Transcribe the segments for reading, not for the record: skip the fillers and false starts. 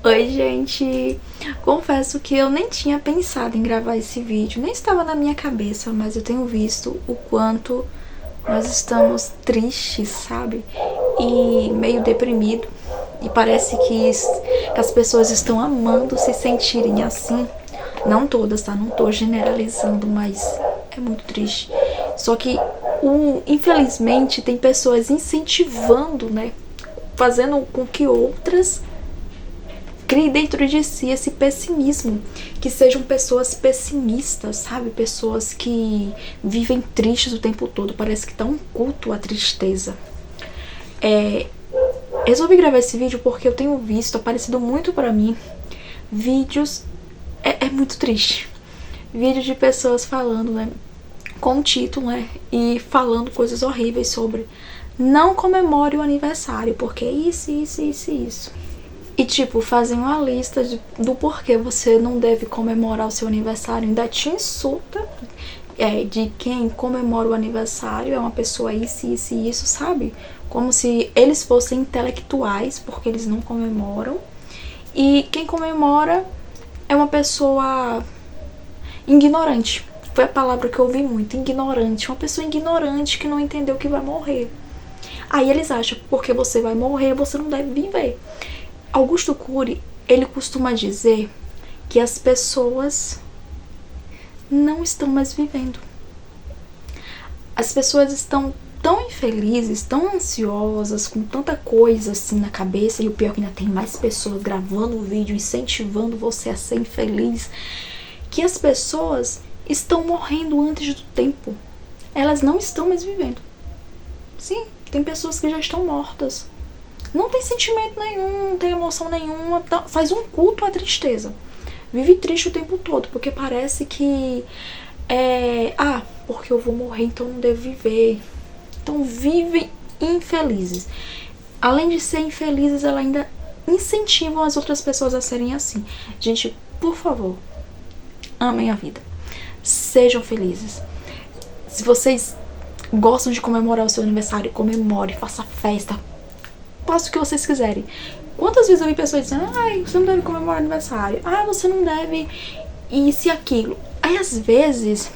Oi, gente! Confesso que eu nem tinha pensado em gravar esse vídeo, nem estava na minha cabeça, mas eu tenho visto o quanto nós estamos tristes, sabe? E meio deprimido. E parece que as pessoas estão amando se sentirem assim. Não todas, tá? Não tô generalizando, mas é muito triste. Só que, infelizmente, tem pessoas incentivando, né? Fazendo com que outras crie dentro de si esse pessimismo, que sejam pessoas pessimistas, sabe? Pessoas que vivem tristes o tempo todo, parece que tá um culto à tristeza. Resolvi gravar esse vídeo porque eu tenho visto, aparecido muito pra mim, vídeos, é muito triste, vídeos de pessoas falando, né, com o título, né, e falando coisas horríveis sobre não comemore o aniversário, porque isso. E, tipo, fazem uma lista do porquê você não deve comemorar o seu aniversário. Ainda te insulta de quem comemora o aniversário. É uma pessoa isso, sabe? Como se eles fossem intelectuais, porque eles não comemoram. E quem comemora é uma pessoa ignorante. Foi a palavra que eu ouvi muito, ignorante. Uma pessoa ignorante que não entendeu que vai morrer. Aí eles acham que porque você vai morrer, você não deve viver. Augusto Cury, ele costuma dizer que as pessoas não estão mais vivendo. As pessoas estão tão infelizes, tão ansiosas, com tanta coisa assim na cabeça, e o pior é que ainda tem mais pessoas gravando o vídeo, incentivando você a ser infeliz, que as pessoas estão morrendo antes do tempo. Elas não estão mais vivendo. Sim, tem pessoas que já estão mortas. Não tem sentimento nenhum, não tem emoção nenhuma, faz um culto à tristeza. Vive triste o tempo todo, porque parece que porque eu vou morrer, então não devo viver. Então vivem infelizes. Além de ser infelizes, ela ainda incentivam as outras pessoas a serem assim. Gente, por favor, amem a vida. Sejam felizes. Se vocês gostam de comemorar o seu aniversário, comemore, faça festa, faça o que vocês quiserem. Quantas vezes eu vi pessoas dizendo, você não deve comemorar aniversário, você não deve isso e aquilo. Aí às vezes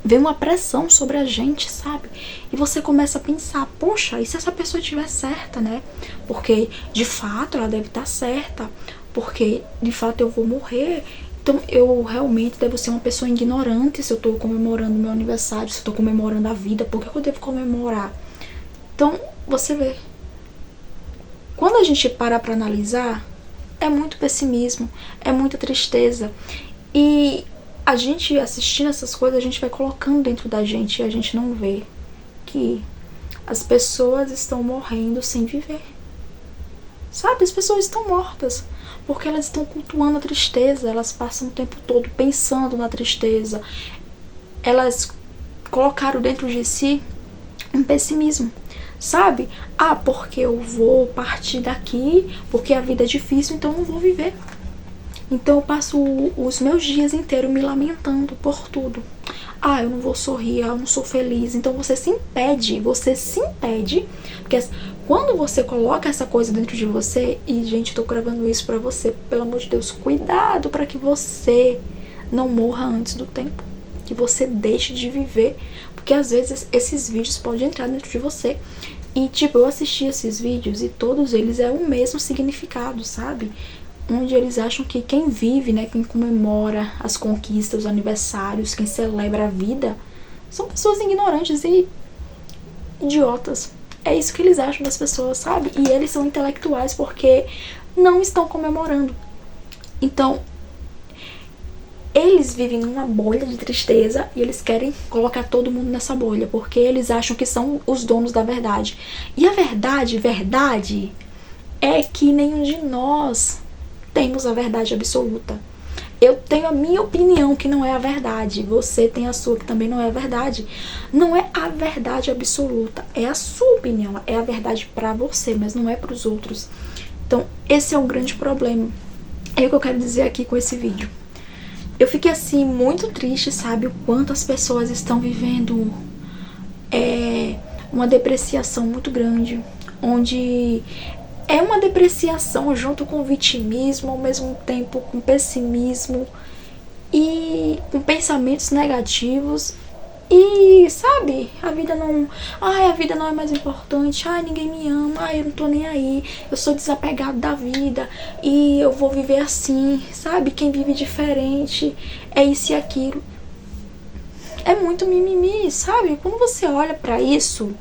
vem uma pressão sobre a gente, sabe? E você começa a pensar, poxa, e se essa pessoa estiver certa, né? Porque de fato ela deve estar certa, porque de fato eu vou morrer. Então eu realmente devo ser uma pessoa ignorante se eu tô comemorando meu aniversário, se eu tô comemorando a vida, por que eu devo comemorar? Então você vê, quando a gente para pra analisar, é muito pessimismo, é muita tristeza. E a gente assistindo essas coisas, a gente vai colocando dentro da gente e a gente não vê que as pessoas estão morrendo sem viver. Sabe? As pessoas estão mortas porque elas estão cultuando a tristeza, elas passam o tempo todo pensando na tristeza. Elas colocaram dentro de si um pessimismo, sabe? Porque eu vou partir daqui, porque a vida é difícil, então eu não vou viver. Então eu passo os meus dias inteiros me lamentando por tudo. Eu não vou sorrir, eu não sou feliz. Então você se impede, porque quando você coloca essa coisa dentro de você, e gente, tô gravando isso pra você, pelo amor de Deus, cuidado para que você não morra antes do tempo, que você deixe de viver, porque às vezes esses vídeos podem entrar dentro de você. E tipo, eu assisti esses vídeos e todos eles é o mesmo significado, sabe? Onde eles acham que quem vive, né, quem comemora as conquistas, os aniversários, quem celebra a vida, são pessoas ignorantes e idiotas. É isso que eles acham das pessoas, sabe? E eles são intelectuais porque não estão comemorando. Então, eles vivem numa bolha de tristeza e eles querem colocar todo mundo nessa bolha, porque eles acham que são os donos da verdade. E a verdade é que nenhum de nós temos a verdade absoluta. Eu tenho a minha opinião que não é a verdade, você tem a sua que também não é a verdade. Não é a verdade absoluta, é a sua opinião, é a verdade pra você, mas não é pros outros. Então esse é um grande problema. É o que eu quero dizer aqui com esse vídeo. Eu fiquei assim muito triste, sabe, o quanto as pessoas estão vivendo uma depreciação muito grande, onde É uma depreciação junto com vitimismo, ao mesmo tempo com pessimismo e com pensamentos negativos. E, sabe, a vida não... Ai, a vida não é mais importante. Ai, ninguém me ama. Ai, eu não tô nem aí. Eu sou desapegado da vida e eu vou viver assim, sabe? Quem vive diferente é isso e aquilo. É muito mimimi, sabe? Quando você olha pra isso,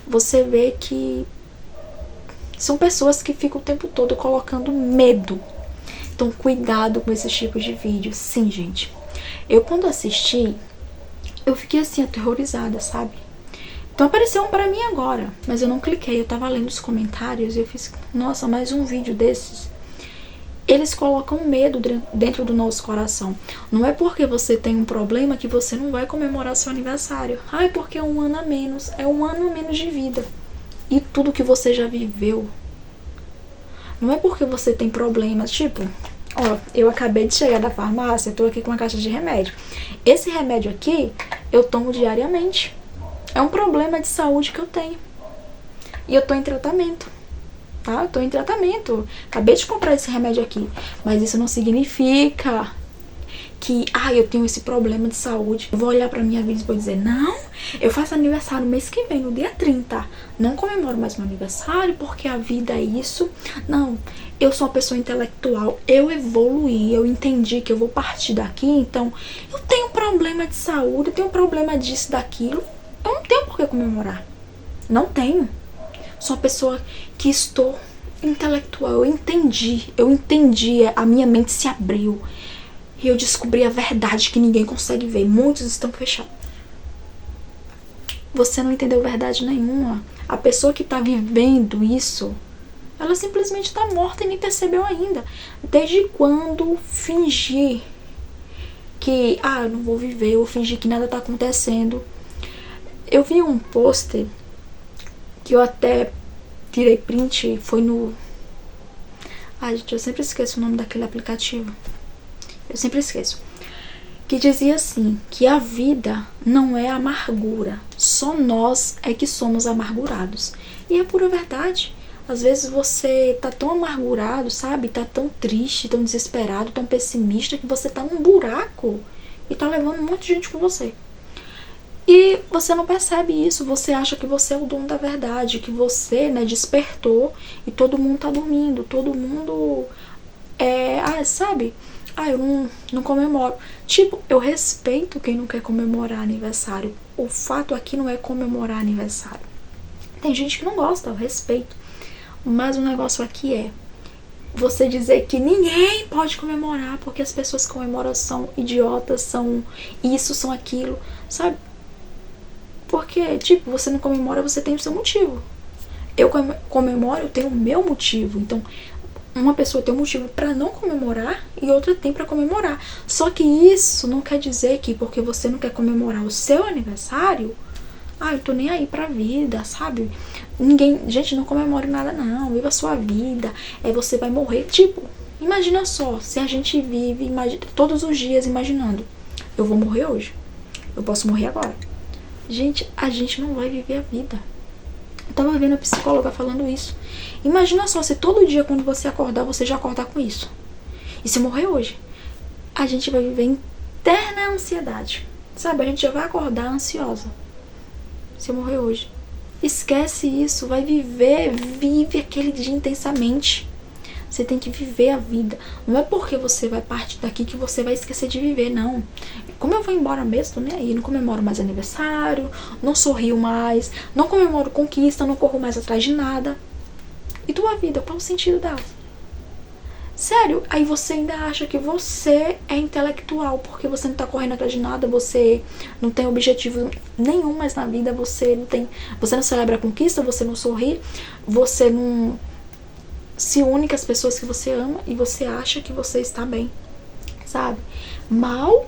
você vê que são pessoas que ficam o tempo todo colocando medo. Então, cuidado com esses tipos de vídeos. Sim, gente. Eu, quando assisti, eu fiquei assim, aterrorizada, sabe? Então apareceu um pra mim agora, mas eu não cliquei, eu tava lendo os comentários e eu fiz, nossa, mais um vídeo desses. Eles colocam medo dentro do nosso coração. Não é porque você tem um problema que você não vai comemorar seu aniversário. Ah, é porque é um ano a menos. É um ano a menos de vida. E tudo que você já viveu. Não é porque você tem problemas, tipo... Ó, eu acabei de chegar da farmácia, eu tô aqui com uma caixa de remédio. Esse remédio aqui, eu tomo diariamente. É um problema de saúde que eu tenho. E eu tô em tratamento, tá? Eu tô em tratamento. Acabei de comprar esse remédio aqui. Mas isso não significa que, eu tenho esse problema de saúde. Eu vou olhar pra minha vida e vou dizer, não, eu faço aniversário mês que vem, no dia 30. Não comemoro mais meu aniversário porque a vida é isso. Não, eu sou uma pessoa intelectual, eu evoluí, eu entendi que eu vou partir daqui, então eu tenho problema de saúde, eu tenho problema disso, daquilo. Eu não tenho por que comemorar. Não tenho. Sou uma pessoa que estou intelectual, eu entendi, a minha mente se abriu. E eu descobri a verdade que ninguém consegue ver. Muitos estão fechados. Você não entendeu verdade nenhuma. A pessoa que está vivendo isso, ela simplesmente está morta e nem percebeu ainda. Desde quando fingir que, eu não vou viver, ou fingir que nada está acontecendo. Eu vi um pôster que eu até tirei print, foi no... gente, eu sempre esqueço o nome daquele aplicativo. Eu sempre esqueço. Que dizia assim, que a vida não é amargura. Só nós é que somos amargurados. E é pura verdade. Às vezes você tá tão amargurado, sabe? Tá tão triste, tão desesperado, tão pessimista, que você tá num buraco e tá levando um monte de gente com você. E você não percebe isso, você acha que você é o dono da verdade, que você, despertou e todo mundo tá dormindo, todo mundo sabe? Eu não comemoro. Tipo, eu respeito quem não quer comemorar aniversário. O fato aqui não é comemorar aniversário. Tem gente que não gosta, eu respeito. Mas o negócio aqui é você dizer que ninguém pode comemorar porque as pessoas que comemoram são idiotas, são isso, são aquilo, sabe? Porque, tipo, você não comemora, você tem o seu motivo. Eu comemoro, eu tenho o meu motivo. Então, uma pessoa tem um motivo pra não comemorar e outra tem pra comemorar. Só que isso não quer dizer que porque você não quer comemorar o seu aniversário, eu tô nem aí pra vida, sabe? Gente, não comemore nada não, viva a sua vida, você vai morrer. Tipo, imagina só, se a gente vive todos os dias imaginando, eu vou morrer hoje, eu posso morrer agora. Gente, a gente não vai viver a vida. Eu tava vendo a psicóloga falando isso. Imagina só, se todo dia quando você acordar, você já acordar com isso. E se morrer hoje, a gente vai viver em eterna ansiedade. Sabe, a gente já vai acordar ansiosa. Se eu morrer hoje. Esquece isso, vai vive aquele dia intensamente. Você tem que viver a vida. Não é porque você vai partir daqui que você vai esquecer de viver, não. Como eu vou embora mesmo, tô nem aí. Não comemoro mais aniversário, não sorrio mais, não comemoro conquista, não corro mais atrás de nada. E tua vida, qual o sentido dela? Sério, aí você ainda acha que você é intelectual, porque você não tá correndo atrás de nada, você não tem objetivo nenhum mais na vida, você não celebra a conquista, você não sorri, você não se une com as pessoas que você ama e você acha que você está bem, sabe? Mal,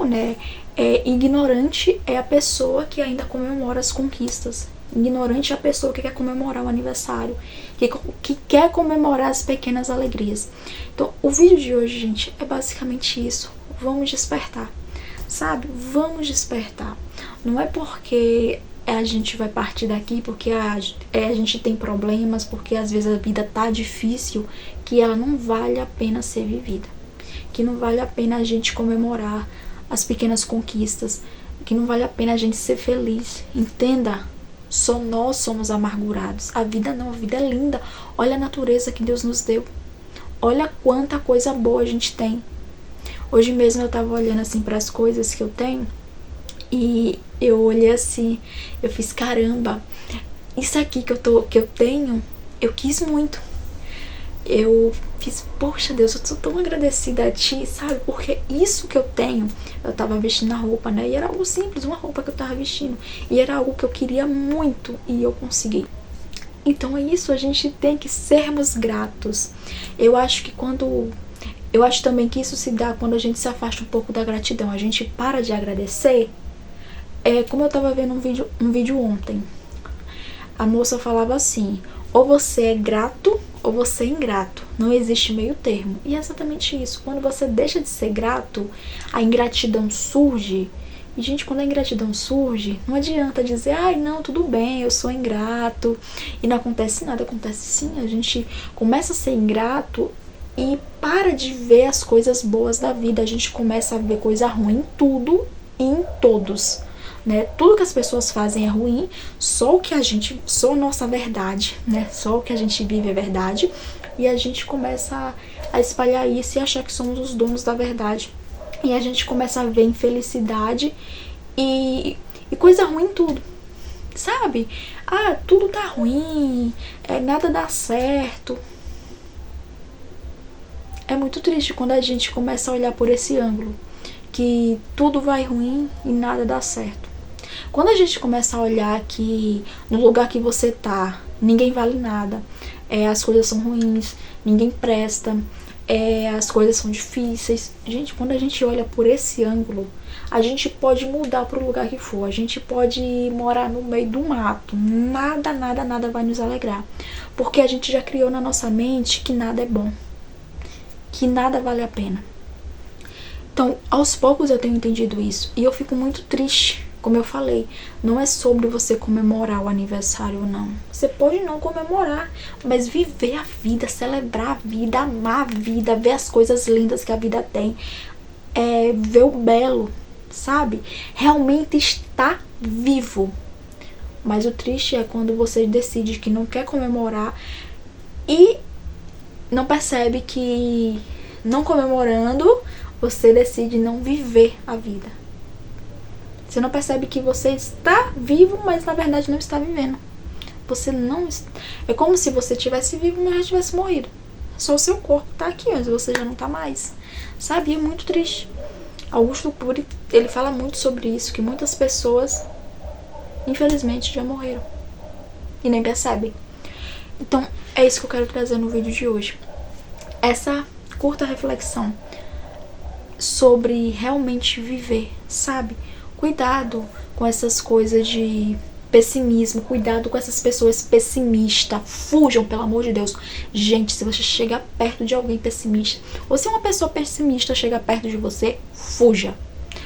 ignorante é a pessoa que ainda comemora as conquistas. Ignorante é a pessoa que quer comemorar o aniversário, que quer comemorar as pequenas alegrias. Então, o vídeo de hoje, gente, é basicamente isso. Vamos despertar, sabe? Vamos despertar. Não é porque a gente vai partir daqui porque a gente tem problemas, porque às vezes a vida tá difícil, que ela não vale a pena ser vivida. Que não vale a pena a gente comemorar as pequenas conquistas, que não vale a pena a gente ser feliz. Entenda? Só nós somos amargurados. A vida não, a vida é linda. Olha a natureza que Deus nos deu. Olha quanta coisa boa a gente tem. Hoje mesmo eu tava olhando assim para as coisas que eu tenho e eu olhei assim, eu fiz caramba, isso aqui que eu tenho, eu quis muito. Eu fiz, poxa Deus, eu tô tão agradecida a ti, sabe? Porque isso que eu tenho, eu tava vestindo a roupa, né? E era algo simples, uma roupa que eu tava vestindo. E era algo que eu queria muito e eu consegui. Então é isso, a gente tem que sermos gratos. Eu acho também que isso se dá quando a gente se afasta um pouco da gratidão. A gente para de agradecer. Como eu tava vendo um vídeo ontem. A moça falava assim: ou você é grato ou você é ingrato. Não existe meio termo. E é exatamente isso. Quando você deixa de ser grato, a ingratidão surge. E, gente, quando a ingratidão surge, não adianta dizer, ai, não, tudo bem, eu sou ingrato. E não acontece nada. Acontece sim. A gente começa a ser ingrato e para de ver as coisas boas da vida. A gente começa a ver coisa ruim em tudo e em todos. Né? Tudo que as pessoas fazem é ruim, só a nossa verdade, né? Só o que a gente vive é verdade, e a gente começa a espalhar isso e achar que somos os donos da verdade. E a gente começa a ver infelicidade e coisa ruim em tudo, sabe? Ah, tudo tá ruim, nada dá certo. É muito triste quando a gente começa a olhar por esse ângulo, que tudo vai ruim e nada dá certo. Quando a gente começa a olhar que no lugar que você tá, ninguém vale nada, as coisas são ruins, ninguém presta, as coisas são difíceis. Gente, quando a gente olha por esse ângulo, a gente pode mudar pro lugar que for, a gente pode morar no meio do mato, nada vai nos alegrar, porque a gente já criou na nossa mente que nada é bom, que nada vale a pena. Então, aos poucos eu tenho entendido isso e eu fico muito triste. Como eu falei, não é sobre você comemorar o aniversário ou não. Você pode não comemorar, mas viver a vida, celebrar a vida, amar a vida, ver as coisas lindas que a vida tem, ver o belo, sabe? Realmente estar vivo. Mas o triste é quando você decide que não quer comemorar e não percebe que, não comemorando, você decide não viver a vida. Você não percebe que você está vivo, mas na verdade não está vivendo. Você não... É como se você estivesse vivo, mas já tivesse morrido. Só o seu corpo está aqui, mas você já não está mais. Sabe? E é muito triste. Augusto Cury, ele fala muito sobre isso, que muitas pessoas, infelizmente, já morreram. E nem percebem. Então, é isso que eu quero trazer no vídeo de hoje. Essa curta reflexão sobre realmente viver, sabe? Cuidado com essas coisas de pessimismo, cuidado com essas pessoas pessimistas. Fujam, pelo amor de Deus. Gente, se você chega perto de alguém pessimista, ou se uma pessoa pessimista chega perto de você, fuja.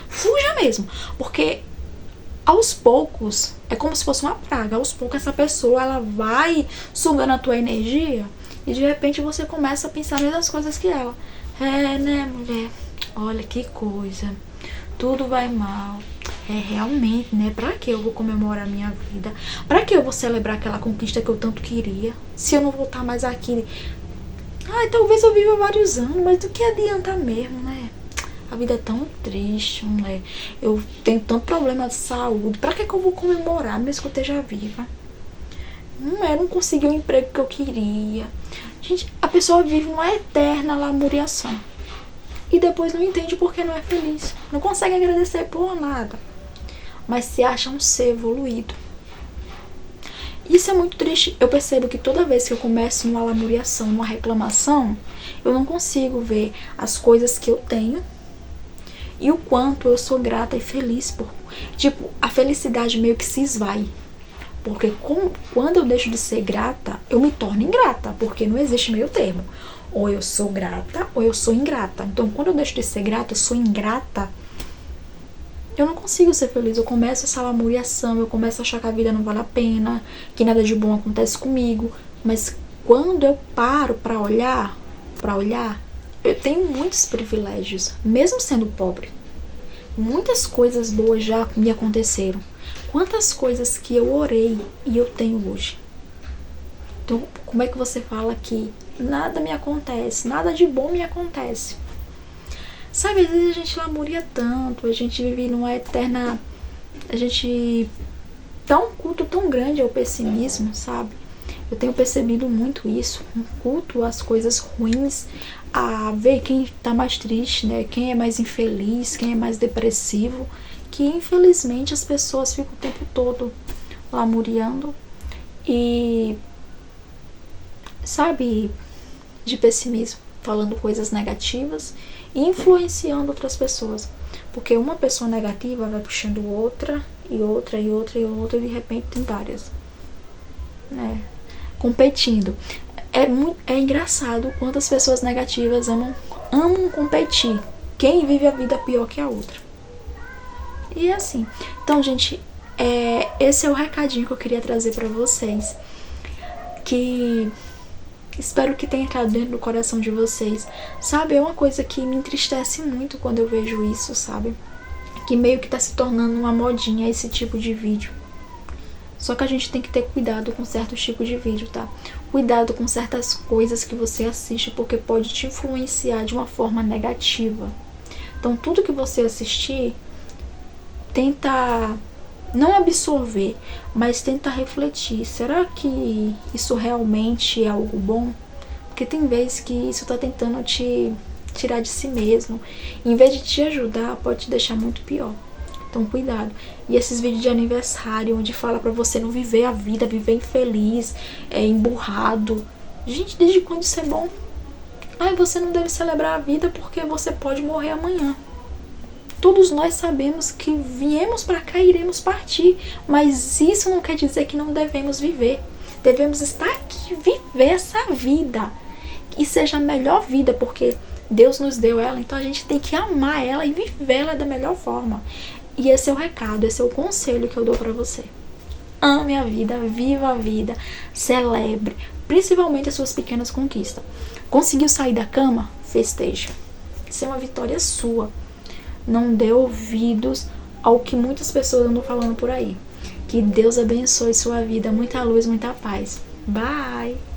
Fuja mesmo, porque aos poucos, é como se fosse uma praga. Aos poucos essa pessoa, ela vai sugando a tua energia e de repente você começa a pensar nas coisas que ela. Né, mulher? Olha que coisa. Tudo vai mal. Realmente, né? Pra que eu vou comemorar a minha vida? Pra que eu vou celebrar aquela conquista que eu tanto queria? Se eu não voltar mais aqui. Talvez eu viva vários anos, mas do que adianta mesmo, né? A vida é tão triste, né? Eu tenho tanto problema de saúde. Pra que eu vou comemorar, mesmo que eu esteja viva? Não consegui o emprego que eu queria. Gente, a pessoa vive uma eterna lamuriação. E depois não entende porque não é feliz. Não consegue agradecer por nada. Mas se acha um ser evoluído. Isso é muito triste. Eu percebo que toda vez que eu começo numa lamuriação, numa reclamação, eu não consigo ver as coisas que eu tenho e o quanto eu sou grata e feliz por... Tipo, a felicidade meio que se esvai. Porque quando eu deixo de ser grata, eu me torno ingrata. Porque não existe meio termo. Ou eu sou grata ou eu sou ingrata. Então, quando eu deixo de ser grata, eu sou ingrata. eu não consigo ser feliz. Eu começo essa lamuriação, eu começo a achar que a vida não vale a pena, que nada de bom acontece comigo. Mas quando eu paro pra olhar, eu tenho muitos privilégios, mesmo sendo pobre. Muitas coisas boas já me aconteceram. Quantas coisas que eu orei e eu tenho hoje. Então, como é que você fala que nada me acontece, nada de bom me acontece? Sabe, às vezes a gente lamuria tanto, a gente vive numa eterna... A gente dá um culto tão grande ao pessimismo, sabe? Eu tenho percebido muito isso, um culto às coisas ruins, a ver quem tá mais triste, né? Quem é mais infeliz, quem é mais depressivo, que infelizmente as pessoas ficam o tempo todo lamuriando e, sabe, de pessimismo, falando coisas negativas e influenciando outras pessoas. Porque uma pessoa negativa vai puxando outra, e outra, e outra, e outra, e de repente tem várias, né? Competindo. É engraçado quantas pessoas negativas amam competir. Quem vive a vida pior que a outra. E é assim. Então, gente, esse é o recadinho que eu queria trazer pra vocês. Que espero que tenha entrado dentro do coração de vocês. Sabe, é uma coisa que me entristece muito quando eu vejo isso, sabe? Que meio que tá se tornando uma modinha esse tipo de vídeo. Só que a gente tem que ter cuidado com certos tipos de vídeo, tá? Cuidado com certas coisas que você assiste, porque pode te influenciar de uma forma negativa. Então, tudo que você assistir, tenta não absorver, mas tenta refletir. Será que isso realmente é algo bom? Porque tem vezes que isso tá tentando te tirar de si mesmo. Em vez de te ajudar, pode te deixar muito pior. Então, cuidado. E esses vídeos de aniversário, onde fala pra você não viver a vida, viver infeliz, emburrado. Gente, desde quando isso é bom? Ai, você não deve celebrar a vida porque você pode morrer amanhã. Todos nós sabemos que viemos pra cá e iremos partir. Mas isso não quer dizer que não devemos viver. Devemos estar aqui, viver essa vida. E seja a melhor vida, porque Deus nos deu ela, então a gente tem que amar ela e viver ela da melhor forma. E esse é o recado, esse é o conselho que eu dou pra você. Ame a vida, viva a vida, celebre, principalmente as suas pequenas conquistas. Conseguiu sair da cama? Festeja. Isso é uma vitória sua. Não dê ouvidos ao que muitas pessoas andam falando por aí. Que Deus abençoe sua vida, muita luz, muita paz. Bye!